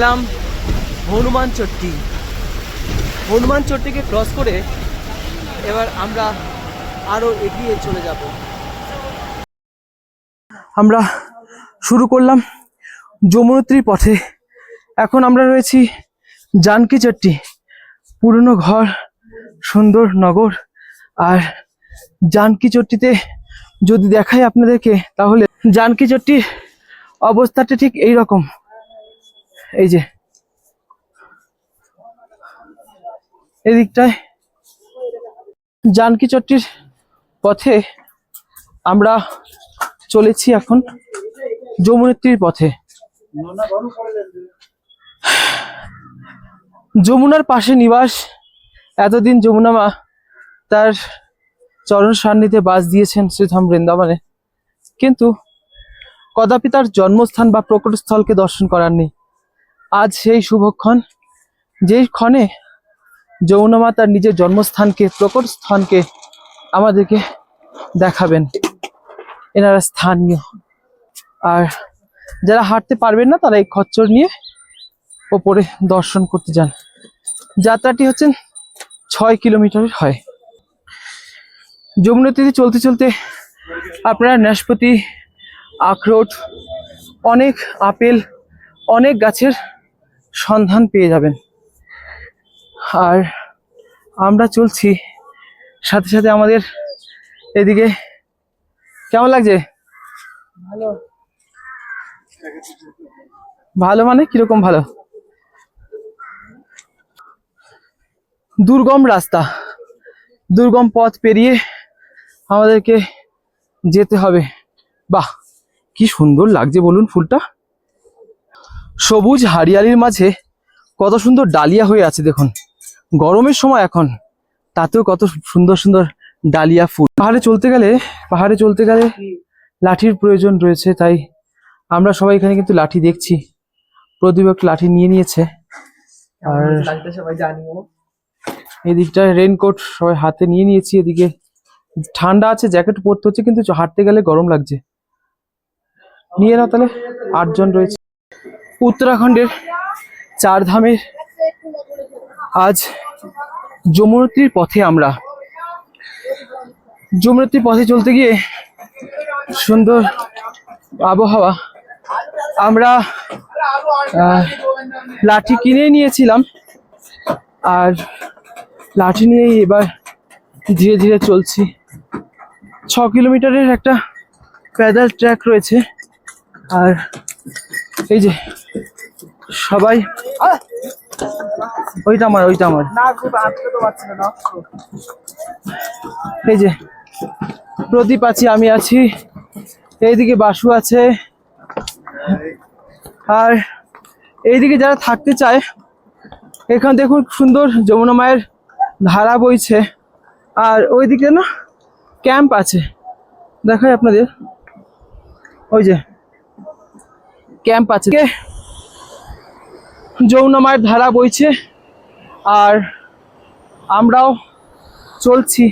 এলাম হনুমান চট্টি। হনুমান চট্টিকে ক্রস করে এবার আমরা আরো এগিয়ে চলে যাব। আমরা শুরু করলাম যমুনোত্রী পথে। এখন আমরা রয়েছি জানকী চট্টি, পুরনো ঘর, সুন্দর নগর। আর জানকী চট্টিতে যদি দেখাই আপনাদেরকে, তাহলে জানকী চট্টির অবস্থাটা ঠিক এই রকম। এই যে এদিকটায় জানকী চট্টির পথে আমরা চলেছি এখন যমুনোত্রীর পথে। যমুনার পাশে নিবাস, এতদিন যমুনা মা তার চরণ সান্নিধ্যে বাস দিয়েছেন শ্রীধাম বৃন্দাবনে, কিন্তু কদাপি তার জন্মস্থান বা প্রকটস্থলকে দর্শন করার নেই। আজ সেই শুভক্ষণ, যেই ক্ষণে যমুনা মা তার নিজের জন্মস্থানকে, প্রকট স্থানকে আমাদেরকে দেখাবেন। এনারা স্থানীয়, আর যারা হাঁটতে পারবেন না তারা এই খচ্চর নিয়ে ওপরে দর্শন করতে যান। যাত্রাটি হচ্ছে 6 কিলোমিটারের হয়। যমুনোত্রীতে চলতে চলতে আপনারা নাশপাতি, আখরোট, অনেক আপেল, অনেক গাছের সন্ধান পেয়ে যাবেন। আর আমরা চলছি, সাথে সাথে আমাদের এদিকে কেমন লাগছে? ভালো। ভালো মানে কিরকম ভালো? দুর্গম রাস্তা, দুর্গম পথ পেরিয়ে আমাদেরকে যেতে হবে। বাহ, কি সুন্দর লাগছে বলুন ফুলটা। সবুজ হারিয়ালির মাঝে কত সুন্দর ডালিয়া হয়ে আছে দেখুন। গরমের সময় এখন, তাতেও কত সুন্দর সুন্দর ডালিয়া ফুল। পাহাড়ে চলতে গেলে লাঠির প্রয়োজন রয়েছে, তাই আমরা সবাই এখানে কিন্তু লাঠি দেখছি। প্রদীপ একটা লাঠি নিয়ে নিয়েছে। আর সবাই জানিও, এদিকটায় রেনকোট সবাই হাতে নিয়ে নিয়েছি। এদিকে ঠান্ডা আছে, জ্যাকেট পরতে হচ্ছে, কিন্তু হাঁটতে গেলে গরম লাগছে। নিয়ে নাও তাহলে, 8 জন রয়েছে। উত্তরাখণ্ডের 4 ধামের আজ যমুনোত্রীর পথে আমরা। যমুনোত্রীর পথে চলতে গিয়ে সুন্দর আবহাওয়া। আমরা লাঠি কিনে নিয়েছিলাম, আর লাঠি নিয়েই এবার ধীরে ধীরে চলছি। 6 কিলোমিটারের একটা প্যাডেল ট্র্যাক রয়েছে। আর এই যে সবাই, ওইটা আমার এই যে প্রদীপ আছে, আমি আছি, এইদিকে বাসু আছে। আর এইদিকে যারা থাকতে চায়, এখানে দেখুন সুন্দর যমুনা মায়ের ধারা বইছে। আর ওইদিকে না ক্যাম্প আছে, দেখাই আপনাদের, ওই যে ক্যাম্প আছে। যমুনা মায়ের ধারা বইছে, আর আমরাও চলছি।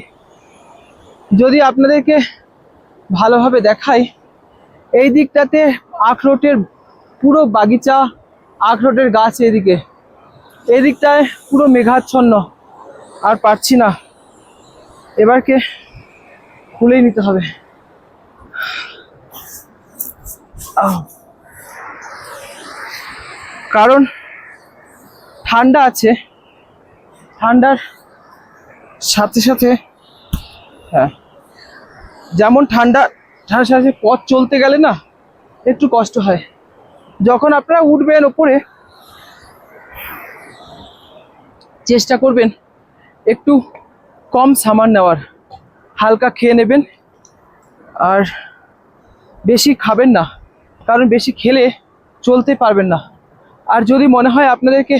যদি আপনাদেরকে ভালোভাবে দেখাই, এই দিকটাতে আখরোটের পুরো বাগিচা, আখরোটের গাছ। এদিকটায় পুরো মেঘাচ্ছন্ন। আর পারছি না, এবারকে খুলেই নিতে হবে। কারণ ঠান্ডা আছে, ঠান্ডার সাথে সাথে যেমন ঠান্ডার সাথে পথ চলতে গেলে না একটু কষ্ট হয়। যখন আপনারা উঠবেন ওপরে, চেষ্টা করবেন একটু কম সামান নেওয়ার, হালকা খেয়ে নেবেন। আর বেশি খাবেন না, কারণ বেশি খেলে চলতে পারবেন না। আর যদি মনে হয় আপনাদেরকে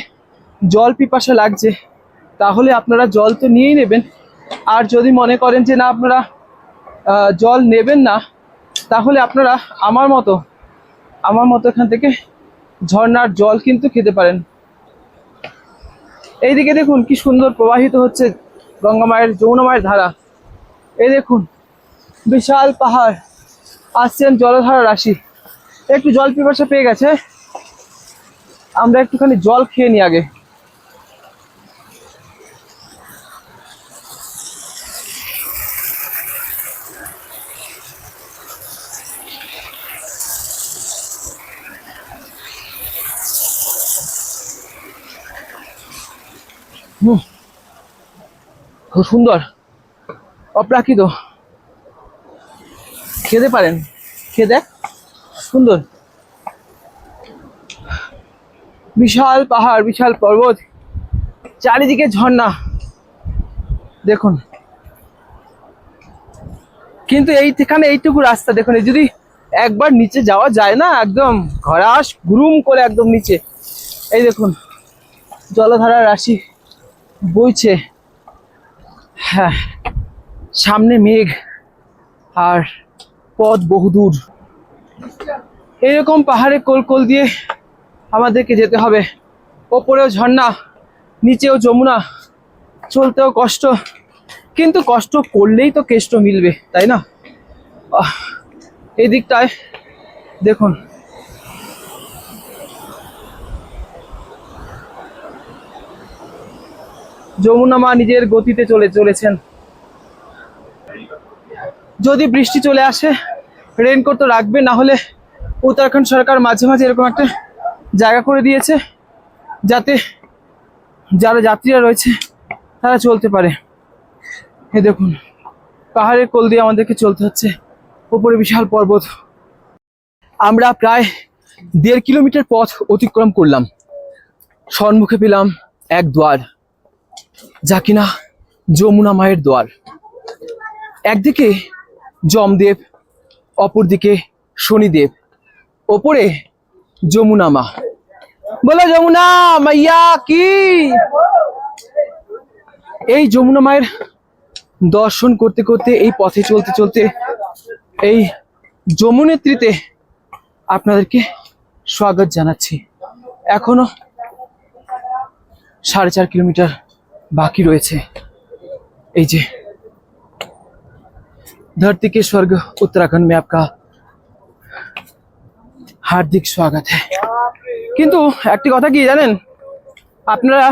জল পিপাসা লাগছে, তাহলে আপনারা জল তো নিয়েই নেবেন। আর যদি মনে করেন যে না আপনারা জল নেবেন না, তাহলে আপনারা আমার মতো এখান থেকে ঝর্ণার জল কিন্তু খেতে পারেন। এইদিকে দেখুন কি সুন্দর প্রবাহিত হচ্ছে গঙ্গা মায়ের, যমুনা মায়ের ধারা। এই দেখুন বিশাল পাহাড়, আসছেন জলধারা রাশি। একটু জল পিপাসা পেয়ে গেছে, আমরা একটুখানি জল খেয়ে নিই আগে। খুব সুন্দর, অপ্রাকৃত। খেতে পারেন, খেয়ে দেখ, সুন্দর। বিশাল পাহাড়, বিশাল পর্বত, চারিদিকে ঝর্ণা দেখুন। কিন্তু এইখানে এইটুকু রাস্তা দেখুন, যদি একবার নিচে যাওয়া যায় না, একদম ঘরাস গুরুম করে একদম নিচে। এই দেখুন জলধারার রাশি বইছে, হ্যাঁ, সামনে মেঘ আর পথ বহুদূর। এরকম পাহাড়ে কোল কোল দিয়ে আমাদেরকে যেতে হবে। ওপরেও ঝর্ণা, নিচেও যমুনা, চলতেও কষ্ট, কিন্তু কষ্ট করলেই তো কেষ্ট মিলবে, তাই না? এই দিকটায় দেখুন, যমুনা মা নিজের গতিতে চলেছেন। যদি বৃষ্টি চলে আসে, রেইনকোট তো রাখবে, না হলে উত্তরাখণ্ড সরকার মাঝে মাঝে এরকম একটা জায়গা করে দিয়েছে যাতে যারা যাত্রীরা রয়েছে তারা চলতে পারে। এই দেখুন পাহাড়ের কোল দিয়ে আমাদেরকে চলতে হচ্ছে, উপরে বিশাল পর্বত। আমরা প্রায় 1.5 কিলোমিটার পথ অতিক্রম করলাম। সম্মুখে পেলাম এক দ্বার, যা কিনা যমুনা মায়ের দ্বার। একদিকে যমদেব, অপরদিকে শনিদেব, ওপরে যমুনা মা। বলো যমুনা মাইয়া কি। এই যমুনা মায়ের দর্শন করতে করতে, এই পথে চলতে চলতে, এই যমুনেত্রীতে আপনাদেরকে স্বাগত জানাচ্ছি। এখনো 4.5 কিলোমিটার বাকি রয়েছে। এই যে धरती के स्वर्ग उत्तराखंड में आपका हार्दिक स्वागत है। কিন্তু একটি কথা কি জানেন, আপনারা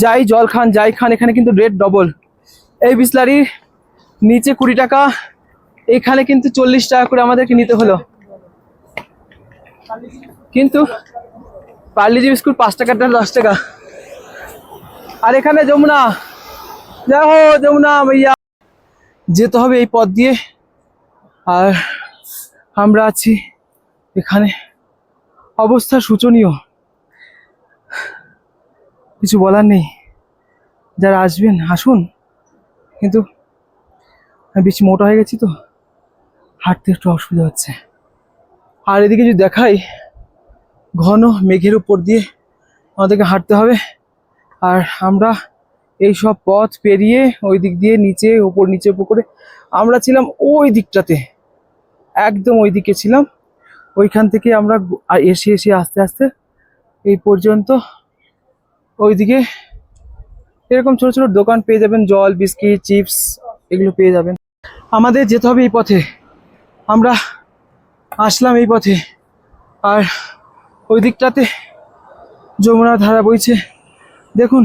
যাই জল খান, যাই খান, এখানে কিন্তু রেট ডবল। এই বিসলারির নিচে 20 টাকা, এখানে কিন্তু 40 টাকা করে আমাদেরকে নিতে হলো। কিন্তু পার্লেজি বিস্কুট 5 টাকাটা 10 টাকা। আর এখানে যমুনা, জয় হো যমুনা মাইয়া। যেতে হবে এই পথ দিয়ে, আর আমরা আছি এখানে। অবস্থা শোচনীয়, কিছু বলার নেই। যারা আসবেন আসুন, কিন্তু আমি বেশি মোটা হয়ে গেছি তো হাঁটতে একটু অসুবিধা হচ্ছে। আর এদিকে যদি দেখাই, ঘন মেঘের উপর দিয়ে আমাদেরকে হাঁটতে হবে। আর আমরা এই সব পথ পেরিয়ে ওই দিক দিয়ে নিচে উপর নিচে উপর করে আমরা ছিলাম ওই দিকটাতে, একদম ওই দিকে ছিলাম। ওইখান থেকে আমরা এসে এসে আস্তে আস্তে এই পর্যন্ত ওইদিকে এরকম ছোট ছোট দোকান পেয়ে যাবেন, জল, বিস্কিট, চিপস এগুলো পেয়ে যাবেন। আমাদের যেতে হবে এই পথে, আমরা আসলাম এই পথে। আর ওই দিকটাতে যমুনা ধারা বইছে দেখুন।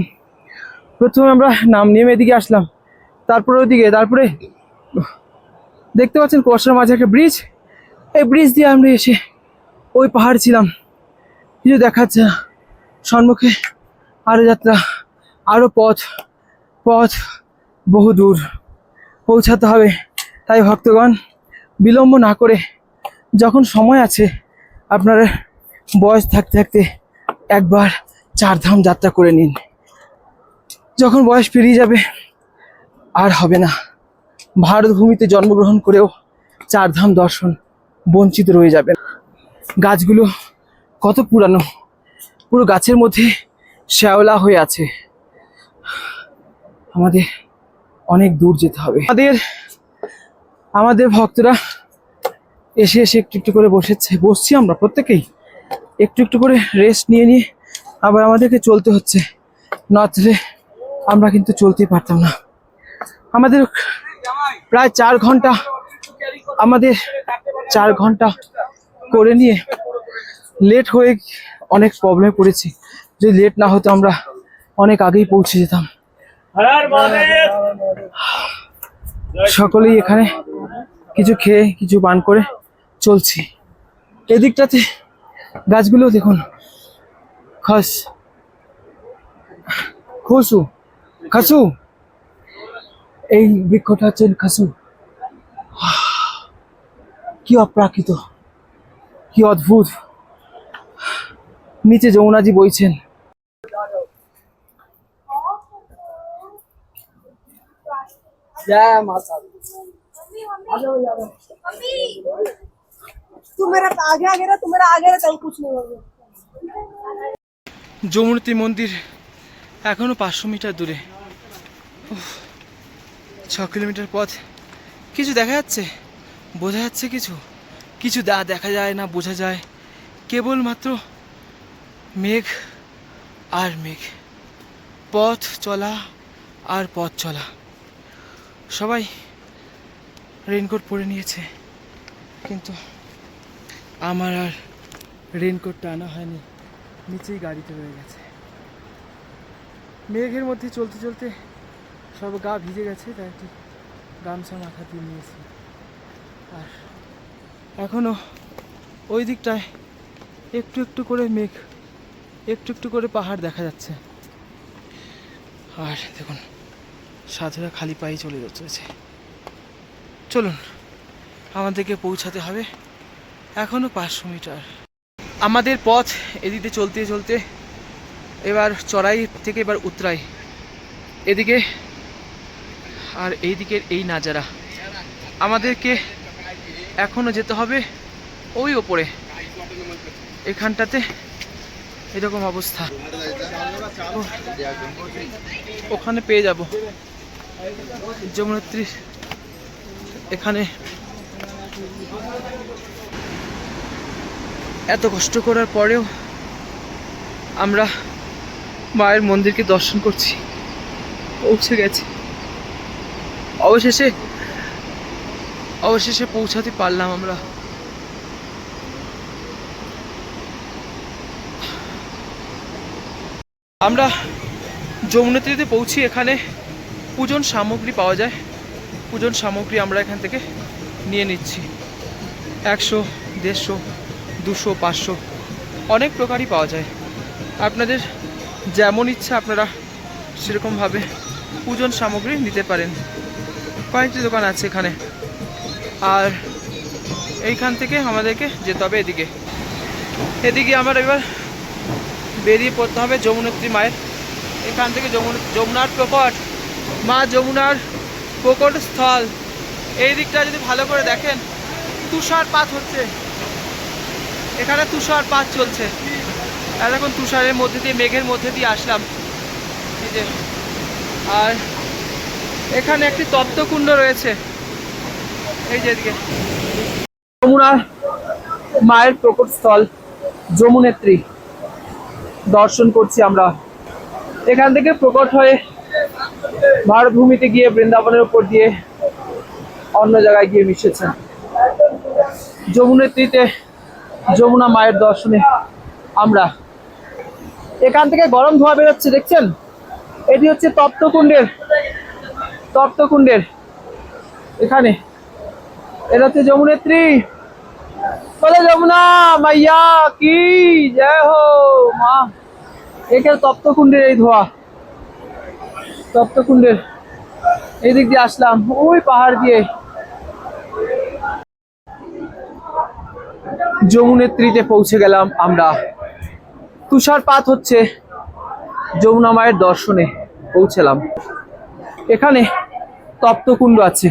প্রথমে আমরা নেমে এদিকে আসলাম, তারপরে ওইদিকে, তারপরে দেখতে পাচ্ছেন কুয়াশার মাঝে একটা ব্রিজ। এই ব্রিজ দিয়ে আমরা এসে ওই পাহাড় ছিলাম। কিছু দেখাচ্ছে না, সম্মুখে আরো যাত্রা, আরো পথ বহু দূর পৌঁছাতে হবে। তাই ভক্তগণ বিলম্ব না করে, যখন সময় আছে, আপনারা বয়স থাকতে থাকতে একবার 4 ধাম যাত্রা করে নিন। যখন বয়স পেরিয়ে যাবে আর হবে না। ভারত ভূমিতে জন্মগ্রহণ করেও 4 ধাম দর্শন বঞ্চিত রয়ে যাবে। গাছগুলো কত পুরানো, পুরো গাছের মধ্যে শ্যাওলা হয়ে আছে। আমাদের অনেক দূর যেতে হবে। আমাদের ভক্তরা এসে এসে একটু একটু করে বসছি আমরা প্রত্যেকেই একটু একটু করে রেস্ট নিয়ে নিয়ে আবার আমাদেরকে চলতে হচ্ছে, নচলে আমরা কিন্তু চলতেই পারতাম না। আমাদের প্রায় 4 ঘন্টা, আমাদের 4 ঘন্টা করে নিয়ে লেট হয়ে অনেক প্রবলেমে পড়েছি। যদি লেট না হতো আমরা অনেক আগেই পৌঁছে যেতাম। সকলেই এখানে কিছু খেয়ে কিছু পান করে চলছি। এদিকটাতে গাছগুলো দেখুন, খাসু, এই বৃক্ষটা হচ্ছে খাসু। কি অপ্রাকৃত, কি অদ্ভুত। নিচে যমুনাজি বইছেন। যমুনাতি মন্দির এখনো 500 মিটার দূরে। 6 কিলোমিটার পথ। কিছু দেখা যাচ্ছে, বোঝা যাচ্ছে, কিছু দেখা যায় না, বোঝা যায় কেবলমাত্র মেঘ আর মেঘ, পথ চলা আর পথ চলা। সবাই রেনকোট পরে নিয়েছে, কিন্তু আমার আর রেনকোটটা আনা হয়নি, নিচেই গাড়িতে রয়ে গেছে। মেঘের মধ্যে চলতে চলতে সব গা ভিজে গেছে, তাই একটি গামছা মাথা দিয়ে নিয়েছি। আর এখনো ওই দিকটায় একটু একটু করে মেঘ, একটু একটু করে পাহাড় দেখা যাচ্ছে। আর দেখুন সাধুরা খালি পায়ে চলে যাচ্ছে। চলুন, আমাদেরকে পৌঁছাতে হবে এখনো 500 মিটার। আমাদের পথ এদিকে চলতে চলতে এবার চড়াই থেকে এবার উতরাই এদিকে, আর এই দিকের এই নাজারা। আমাদেরকে এখনো যেতে হবে ওই ওপরে, এখানটাতে এরকম অবস্থা। ওখানে পেয়ে যাব যমুনেত্রী। এখানে এত কষ্ট করার পরেও আমরা মায়ের মন্দিরকে দর্শন করছি, পৌঁছে গেছি। অবশেষে পৌঁছাতে পারলাম আমরা। আমরা যমুনেত্রীতে পৌঁছি। এখানে পূজন সামগ্রী পাওয়া যায়, পূজন সামগ্রী আমরা এখান থেকে নিয়ে নিচ্ছি। 100, 150, 200, 500 অনেক প্রকারই পাওয়া যায়। আপনাদের যেমন ইচ্ছা আপনারা সেরকমভাবে পূজন সামগ্রী নিতে পারেন। কয়েকটি দোকান আছে এখানে। আর এইখান থেকে আমাদেরকে যেতে হবে এদিকে আমার এবার বেরিয়ে পড়তে হবে যমুনেত্রী মায়ের। এখান থেকে যমুনার প্রকট, মা যমুনার প্রকট স্থল। এই দিকটা যদি ভালো করে দেখেন, তুষারপাত হচ্ছে, এখানে তুষারপাত চলছে। আর এখন তুষারের মধ্যে দিয়ে, মেঘের মধ্যে দিয়ে আসলাম। আর এখানে একটি তপ্তকুণ্ড রয়েছে, এই যে এদিকে যমুনার মায়ের প্রকট স্থল যমুনেত্রী দর্শন করছি আমরা। এখান থেকে প্রকট হয়ে ভারতভূমিতে গিয়ে বৃন্দাবনের উপর দিয়ে অন্য জায়গায় গিয়ে মিশেছে। যমুনেত্রীতে যমুনা মায়ের দর্শনে আমরা। এখান থেকে গরম ধোঁয়া বেরোচ্ছে, দেখছেন? এটি হচ্ছে তপ্তকুণ্ডের এখানে। এটা হচ্ছে যমুনেত্রী। বলে যমুনা মাইয়া কি জয় হো মা। এখানে তপ্তকুণ্ডের এই ধোঁয়া, তপ্তকুণ্ডের এই দিক দিয়ে আসলাম, ওই পাহাড় দিয়ে যমুনেত্রীতে পৌঁছে গেলাম আমরা। তুষারপাত হচ্ছে, যমুনা মায়ের দর্শনে পৌঁছলাম। এখানে তপ্তকুণ্ড আছে।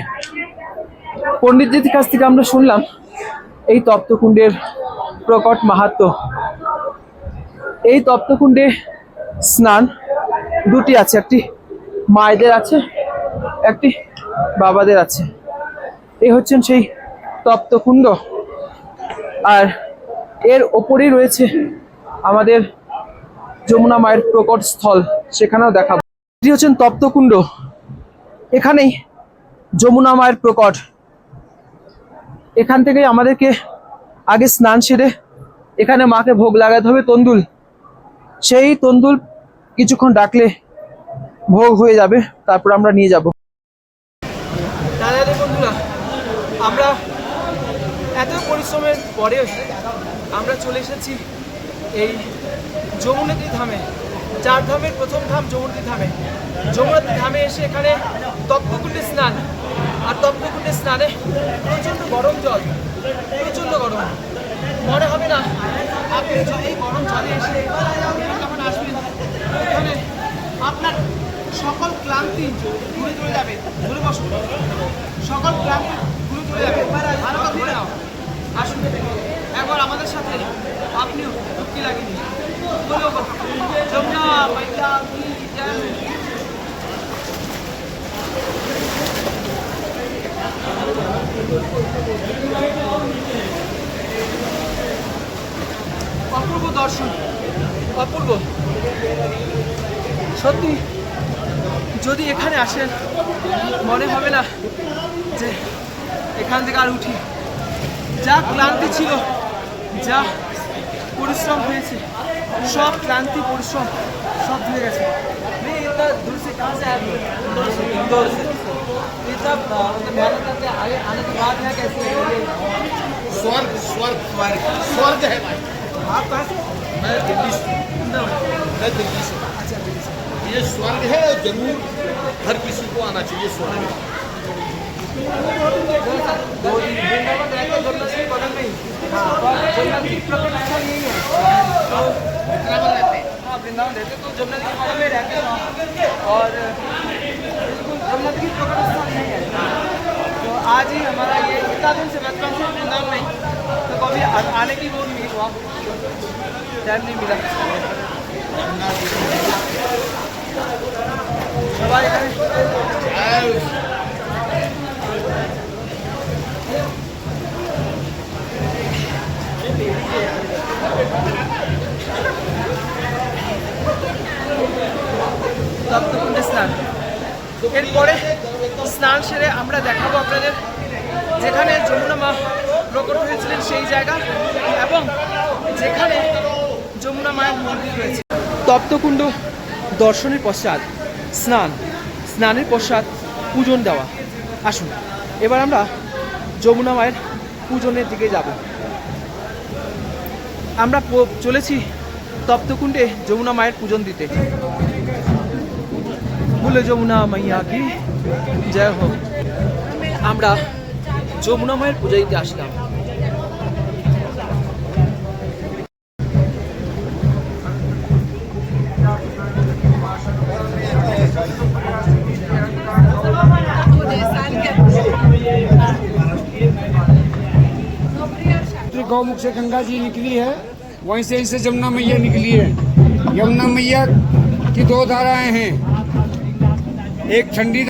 পণ্ডিতজির কাছ থেকে আমরা শুনলাম এই তপ্তকুণ্ডের প্রকট মাহাত্ম্য। এই তপ্তকুণ্ডে স্নান দুটি আছে, একটি মায়েদের আছে, একটি বাবাদের আছে। এই হচ্ছেন সেই তপ্তকুণ্ড। আর এর ওপরেই রয়েছে আমাদের যমুনা মায়ের প্রকট স্থল, সেখানেও দেখাবো। এটি হচ্ছেন তপ্তকুণ্ড, এখানেই যমুনা মায়ের প্রকট। এখান থেকেই আমাদেরকে আগে স্নান সেরে এখানে মাকে ভোগ লাগাতে হবে তন্দুল, সেই তন্দুল কিছুক্ষণ ডাকলে ভোগ হয়ে যাবে, তারপর আমরা নিয়ে যাব। দাদা বন্ধুরা, আমরা এত পরিশ্রমের পরেও আমরা চলে এসেছি এই যমুনাত্রী ধামে। 4 ধামের প্রথম ধাম যমুনাত্রী ধামে। যমুনাত্রী ধামে এসে এখানে তপ্তকুণ্ডে স্নান, আর তপ্তকুণ্ডে স্নানে প্রচণ্ড গরম জল, প্রচণ্ড গরম। মনে হবে না আপনি যদি এই গরম জলে এসে যখন আসবেন, এখানে আপনার সকল ক্লান্তি ঘুরে চলে যাবে। ঘুরে বসুন, সকল ক্লান্তি ঘুরে চলে যাবে। ভালো কথা ঘুরে নাও, আসুন একবার আমাদের সাথে আপনিও ডুবকি লাগিয়ে বলে যমুনা মাইয়া কি জয়। অপূর্ব দর্শন, অপূর্ব সত্যি। যদি এখানে আসেন মনে হবে না যে এখান থেকে আর উঠি। যা ক্লান্তি ছিল, যা পরিশ্রম হয়েছে, সব ক্লান্তি পরিশ্রম সব ধুয়ে গেছে। दूर से कहाँ से आए? इंदौर से। ये सब मेहनत करके आगे आने के बाद यहाँ कैसे स्वर्ग स्वर्ग स्वर्ग स्वर्ग है भाई। आप कहाँ से? मैं दिल्ली से। मैं दिल्ली से। अच्छा, दिल्ली से। ये स्वर्ग है, जरूर हर किसी को आना चाहिए स्वर्ग। 2 दिन वृंदावन रहते जमुना से बगल में ही। जमुना की प्रकट स्थल यही है। तो वृंदावन रहते हैं, हाँ वृंदावन रहते तो जमुना के बगल में रहते हैं और जमुना की प्रकट स्थल यही है। तो आज ही हमारा ये इतना दिन से बचपन से वृंदावन में, तो कभी आने की वो नहीं हुआ, टाइम नहीं मिला। सवाल তপ্তকুণ্ডে স্নান। এরপরে স্নান সেরে আমরা দেখাবো আপনাদের যেখানে যমুনা মা প্রকট হয়েছিলেন সেই জায়গা এবং যেখানে যমুনা মায়ের মন্দির রয়েছে। তপ্তকুণ্ড দর্শনের পশ্চাৎ স্নানের পশ্চাৎ পূজন দেওয়া। আসুন এবার আমরা যমুনা মায়ের পূজনের দিকে যাব। আমরা চলেছি তপ্তকুণ্ডে যমুনা মায়ের পূজন দিতে। বলে যমুনা মাইয়া কি জয় হোক। আমরা যমুনা মায়ের পূজা দিতে আসলাম। गौमुख से गंगा जी निकली है, वहीं से इनसे जमुना मैया निकली है। यमुना मैया की 2 धाराएं हैं, एक ठंडी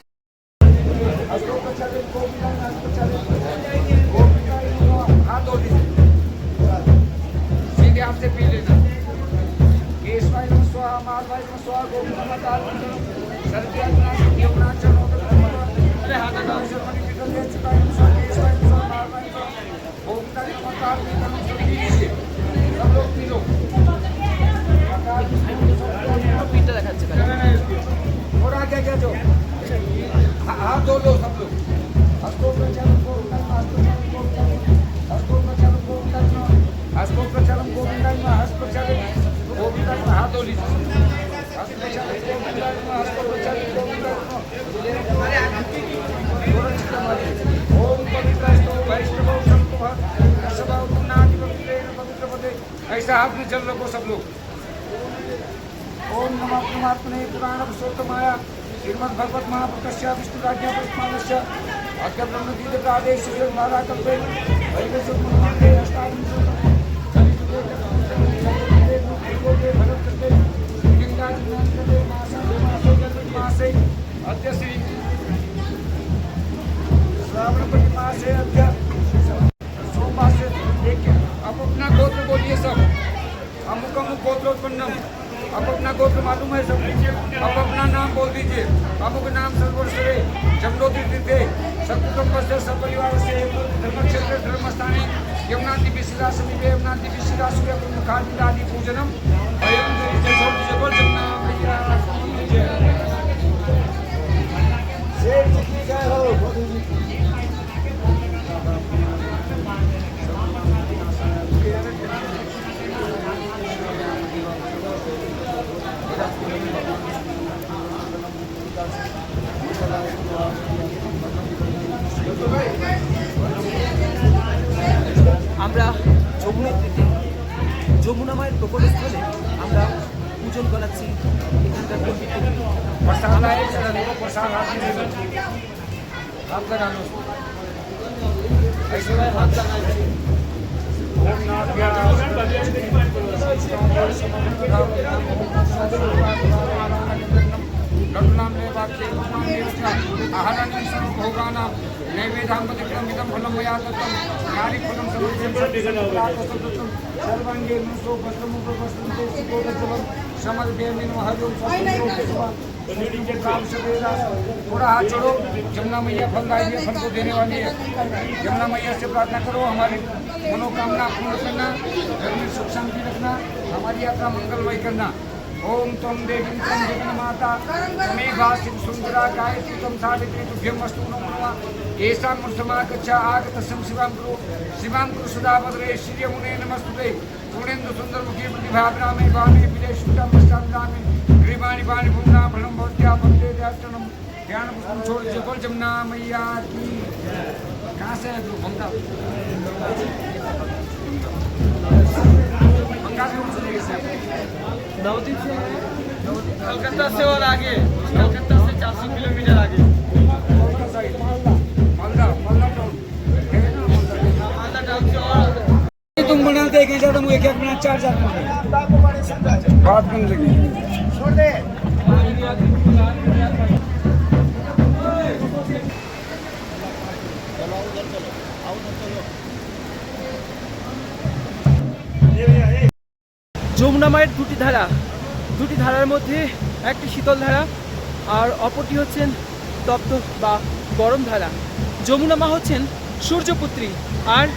सीधे आपसे पी लेना। और आगे क्या जो हाथ धो लो सब लोग। हस्तों पर चरण गोविंदाय नमः, हस्त पर चरण गोविंदाय नमः, हाथ धो लीजिए। हस्त पर चरण गोविंदाय नमः, हस्त पर चरण गोविंदाय नमः। ओम पवित्रस्तु वैष्णवो संतो सदाव पुण्णाति पवित्रेण पवित्र पदे। ऐसा हाथ में चल रखो सब लोग। ओम नमः परमात्मने पुराण पुरुषोत्तमाय श्रीमद् भगवत महापुरुषस्य विष्णुराज्ञा परिपालस्य अद्य ब्रह्मगीत प्रादेश से मारा कल्पे वैदिक सुमंते अष्टादश भगत करते गंगा स्नान करते मासे अद्य श्री श्रावण पूर्णिमा से अद्य सोमवार से देखिए। अब अपना गोत्र बोलिए सब। अमुक अमुक गोत्रोत्पन्नम। अब अपना गोत्र मालूम है सब। अब अपना नाम बोल दीजिए। अमुक नाम सर्वस्व जमनोती तीर्थे सकुटुम्बस्य सपरिवारस्य धर्मक्षेत्रे धर्मस्थाने यमुनादिभिः समीपे यमुनादिभिः सूर्यप्रमुखादिदादि पूजनम वयं जगोल जमुना मैया की जय। शेर जी की जय हो। আমরা যমুনেত্রীতে যমুনা মায়ের প্রকটস্থলে আমরা পূজন করাচ্ছি এখানকার পণ্ডিতদের। प्रसाद है चरण को प्रसाद हाथ में दे हाथ लगा लो ऐसे हाथ लगा ओम नाभ्या गरुणाम ने वाक्ये रूपाम देवता आहारण्यं सर्व भोगानां नैवेद्यं प्रतिक्रमितं फलं मया दत्तं नारी फलं समृद्धं सर्वांगे मनसो वस्त्रमुपवस्त्रं सुकोदजलं समर्पयामि हरिओम के काम से थोड़ा हाथ जोड़ो। जमुना मैया फलदायी है, फल को देने वाली है। जमुना मैया से प्रार्थना करो हमारी मनोकामना पूर्ण करना, घर में सुख शांति रखना, हमारी यात्रा मंगलमय करना। ओम तम देवी तम जगन माता मेघा शिव सुंदरा गायत्री तम सावित्री तुभ्यं अस्तु नमः। ऐसा मूर्धमा गच्छा आगतस्यं शिवां कुरु सदा भद्रे श्रीयमुने नमस्तुते पूर्णेन्दु सुंदर मुखी प्रतिभाग्रामे वामे विदे शुद्धं मस्ताग्रामे ग्रीवाणि वाणि भूम्ना फलं भवत्या भक्ते ध्यानम ध्यान पुष्पम छोड़ जगोल जमुना मैया की। कहाँ से है तू बंगा बंगा से लेके से नवद्वीप से है, कलकत्ता से और आगे, कलकत्ता से 400 किलोमीटर आगे। तुम बनाते एक हजार तुम एक बना 4,000 बात बन लगी छोड़ दे। যমুনা মায়ের দুটি ধারার মধ্যে একটি শীতল ধারা আর অপরটি হচ্ছেন তপ্ত বা গরম ধারা। যমুনা মা হচ্ছেন সূর্যপুত্রী আর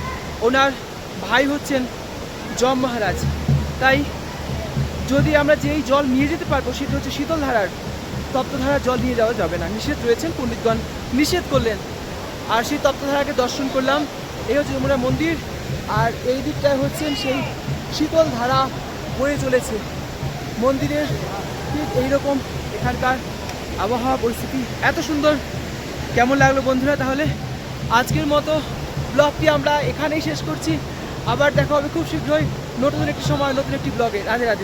ওনার ভাই হচ্ছেন যম মহারাজ। তাই যদি আমরা যেই জল নিয়ে যেতে পারবো সেটা হচ্ছে শীতল ধারার, তপ্ত ধারার জল নিয়ে যাওয়া যাবে না, নিষেধ রয়েছেন, পণ্ডিতগণ নিষেধ করলেন। আর সেই তপ্তধারাকে দর্শন করলাম, এই হচ্ছে যমুনা মন্দির। আর এই দিকটায় হচ্ছেন সেই শীতল ধারা বয়ে চলেছে মন্দিরের। ঠিক এইরকম এখানকার আবহাওয়া পরিস্থিতি এত সুন্দর। কেমন লাগলো বন্ধুরা? তাহলে আজকের মতো ব্লগটি আমরা এখানেই শেষ করছি। আবার দেখা হবে খুব শীঘ্রই নতুন একটি সময়, নতুন একটি ব্লগে। রাধে রাধে।